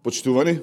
Почитувани,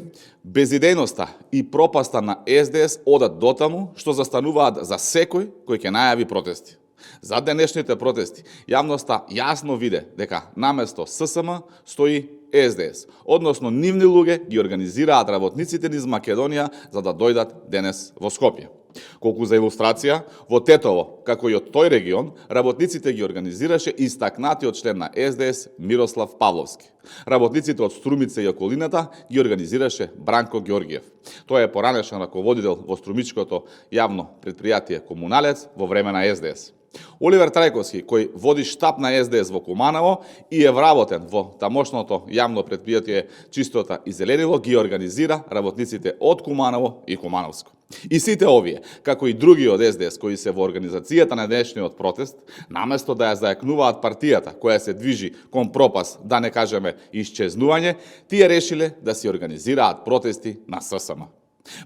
безидејноста и пропаста на СДС одат дотаму што застануваат за секој кој ќе најави протести. За денешните протести, јавноста јасно виде дека наместо ССМ стои СДС, односно нивни луѓе ги организираат работниците низ Македонија за да дојдат денес во Скопје. Колку за илустрација, во Тетово, како и од тој регион, работниците ги организираше истакнатиот член на СДС Мирослав Павловски. Работниците од Струмица и околината ги организираше Бранко Ѓорѓиев. Тој е поранешен раководител во струмичкото јавно предпријатие Комуналец во време на СДС. Оливер Трајковски, кој води штаб на СДС во Куманово и е вработен во тамошното јавно предпријатие Чистота и зеленило, ги организира работниците од Куманово и Кумановско. И сите овие, како и други од СДС кои се во организацијата на денешниот протест, наместо да ја зајакнуваат партијата која се движи кон пропаст, да не кажеме исчезнување, тие решиле да си организираат протести на ССМ.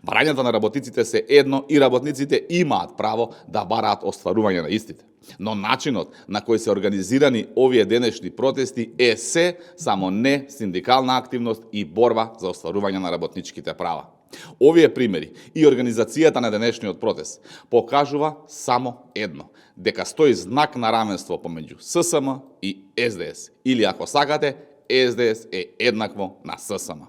Барањата на работниците се едно и работниците имаат право да бараат остварување на истите. Но начинот на кој се организирани овие денешни протести е се само не синдикална активност и борба за остварување на работничките права. Овие примери и организацијата на денешниот протест покажува само едно, дека стои знак на равенство помеѓу ССМ и СДС, или ако сакате, СДС е еднакво на ССМ.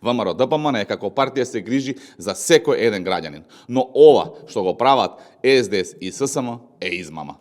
ВМРО ДПМН како партија се грижи за секој еден граѓанин, но ова што го прават СДС и ССМ е измама.